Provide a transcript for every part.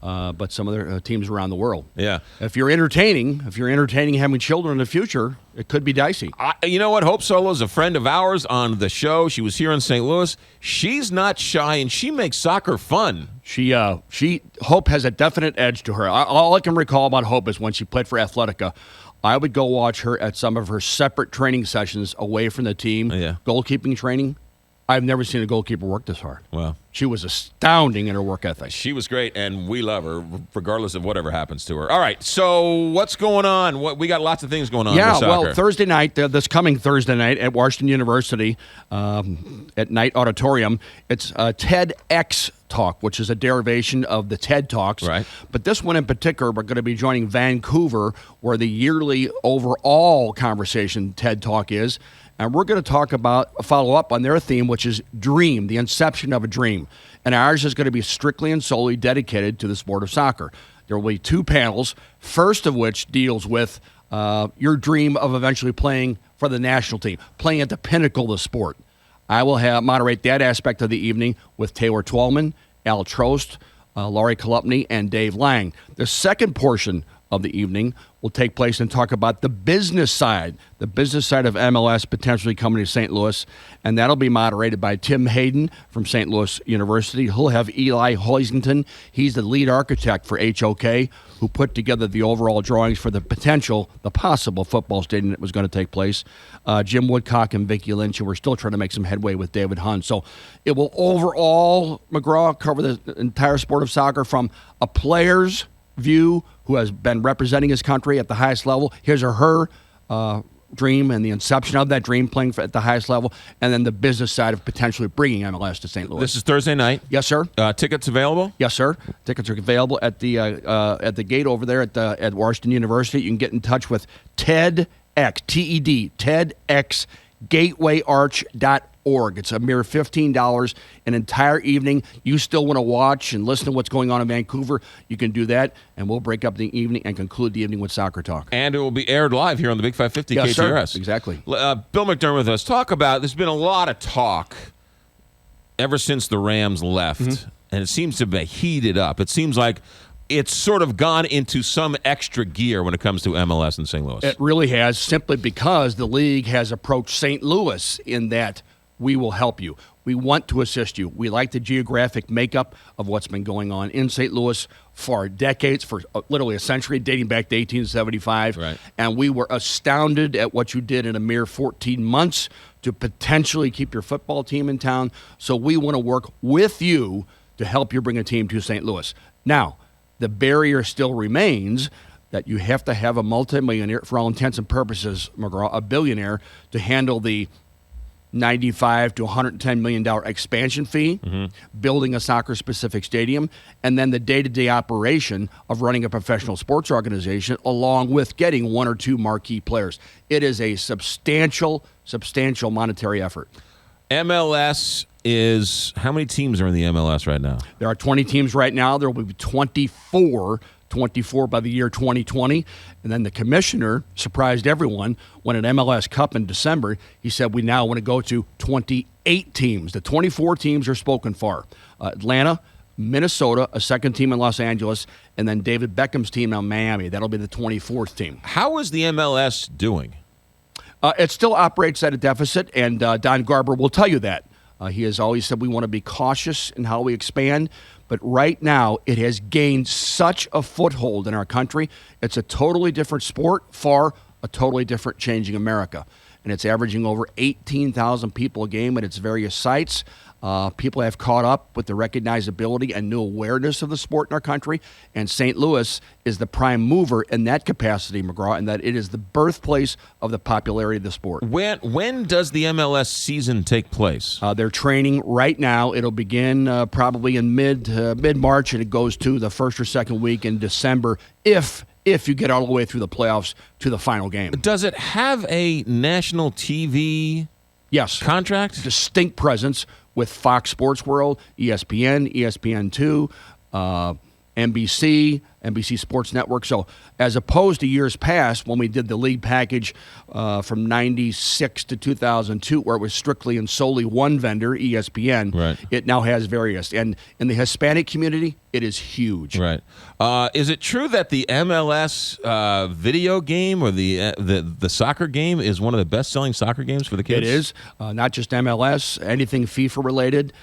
but some other teams around the world. Yeah. If you're entertaining having children in the future, it could be dicey. You know what? Hope Solo is a friend of ours on the show. She was here in St. Louis. She's not shy, and she makes soccer fun. Hope has a definite edge to her. All I can recall about Hope is when she played for Athletica, I would go watch her at some of her separate training sessions away from the team, goalkeeping training. I've never seen a goalkeeper work this hard. Wow. She was astounding in her work ethic. She was great, and we love her, regardless of whatever happens to her. All right, so what's going on? We got lots of things going on with soccer. Well, Thursday night, this coming Thursday night at Washington University at Knight Auditorium, it's TEDx Talk, which is a derivation of the TED Talks. Right. But this one in particular, we're going to be joining Vancouver, where the yearly overall conversation TED Talk is. And we're going to follow up on their theme, which is dream, the inception of a dream. And ours is going to be strictly and solely dedicated to the sport of soccer. There will be 2 panels, first of which deals with your dream of eventually playing for the national team, playing at the pinnacle of the sport. I will moderate that aspect of the evening with Taylor Twellman, Al Trost, Laurie Kolupny, and Dave Lang. The second portion of the evening will take place and talk about the business side of MLS potentially coming to St. Louis, and that'll be moderated by Tim Hayden from St. Louis University. He'll have Eli Hoisington. He's the lead architect for HOK, who put together the overall drawings for the possible football stadium that was going to take place. Jim Woodcock and Vicki Lynch, and we're still trying to make some headway with David Hunt. So it will overall, McGraw, cover the entire sport of soccer from a player's view who has been representing his country at the highest level. His or her dream and the inception of that dream playing at the highest level, and then the business side of potentially bringing MLS to St. Louis. This is Thursday night. Yes, sir. Tickets available? Yes, sir. Tickets are available at the gate over there at Washington University. You can get in touch with TEDx, TED, TEDx, gatewayarch.org. It's a mere $15 an entire evening. You still want to watch and listen to what's going on in Vancouver, you can do that, and we'll break up the evening and conclude the evening with Soccer Talk. And it will be aired live here on the Big 550 yes, KTRS. Sir. Exactly. Bill McDermott with us. There's been a lot of talk ever since the Rams left, and it seems to be heated up. It seems like it's sort of gone into some extra gear when it comes to MLS in St. Louis. It really has, simply because the league has approached St. Louis in that we will help you. We want to assist you. We like the geographic makeup of what's been going on in St. Louis for decades, for literally a century, dating back to 1875. Right. And we were astounded at what you did in a mere 14 months to potentially keep your football team in town. So we want to work with you to help you bring a team to St. Louis. Now, the barrier still remains that you have to have a multimillionaire, for all intents and purposes, McGraw, a billionaire, to handle the $95 to $110 million expansion fee, building a soccer-specific stadium, and then the day-to-day operation of running a professional sports organization, along with getting 1 or 2 marquee players. It is a substantial monetary effort. MLS is, how many teams are in the MLS right now? There are 20 teams right now. There will be 24 by the year 2020. And then the commissioner surprised everyone when at MLS Cup in December, he said we now want to go to 28 teams. The 24 teams are spoken for. Atlanta, Minnesota, a second team in Los Angeles, and then David Beckham's team now in Miami. That'll be the 24th team. How is the MLS doing? It still operates at a deficit, and Don Garber will tell you that. He has always said we want to be cautious in how we expand, but right now it has gained such a foothold in our country. It's a totally different sport for a totally different changing America, and it's averaging over 18,000 people a game at its various sites. People have caught up with the recognizability and new awareness of the sport in our country, and St. Louis is the prime mover in that capacity, McGraw, and that it is the birthplace of the popularity of the sport. When does the MLS season take place? They're training right now. It'll begin probably in mid-March, and it goes to the first or second week in December if you get all the way through the playoffs to the final game. Does it have a national TV contract? Distinct presence with Fox Sports World, ESPN, ESPN2, NBC Sports Network. So as opposed to years past when we did the league package from 96 to 2002, where it was strictly and solely one vendor, ESPN, right. It now has various. And in the Hispanic community, it is huge. Right. Is it true that the MLS video game or the soccer game is one of the best-selling soccer games for the kids? It is. Not just MLS, anything FIFA related.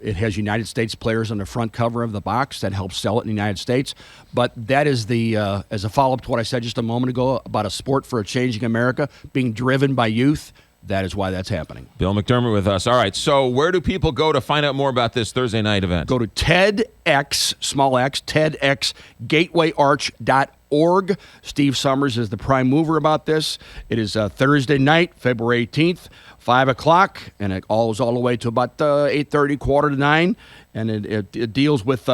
It has United States players on the front cover of the box that helps sell it in the United States. But that is as a follow-up to what I said just a moment ago about a sport for a changing America being driven by youth. That is why that's happening. Bill McDermott with us. All right, so where do people go to find out more about this Thursday night event? Go to TEDx, small x, TEDxGatewayArch.org. Steve Summers is the prime mover about this. It is Thursday night, February 18th, 5 o'clock, and it goes all the way to about 8:30, quarter to 9, and it deals with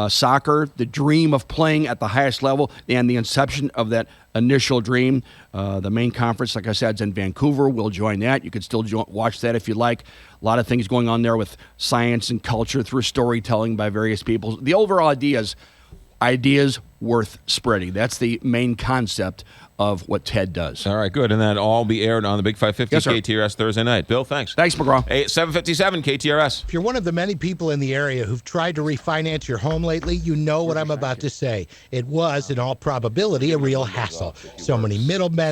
soccer, the dream of playing at the highest level, and the inception of that initial dream. The main conference, like I said, is in Vancouver. We'll join that. You can still watch that if you like. A lot of things going on there with science and culture through storytelling by various people. The overall idea is ideas worth spreading. That's the main concept of what TED does. All right, good. And that'll all be aired on the Big 550 Yes, sir. KTRS Thursday night. Bill, thanks. Thanks, McGraw. 757 KTRS. If you're one of the many people in the area who've tried to refinance your home lately, you know what I'm about to say. It was, in all probability, a real hassle. So many middlemen,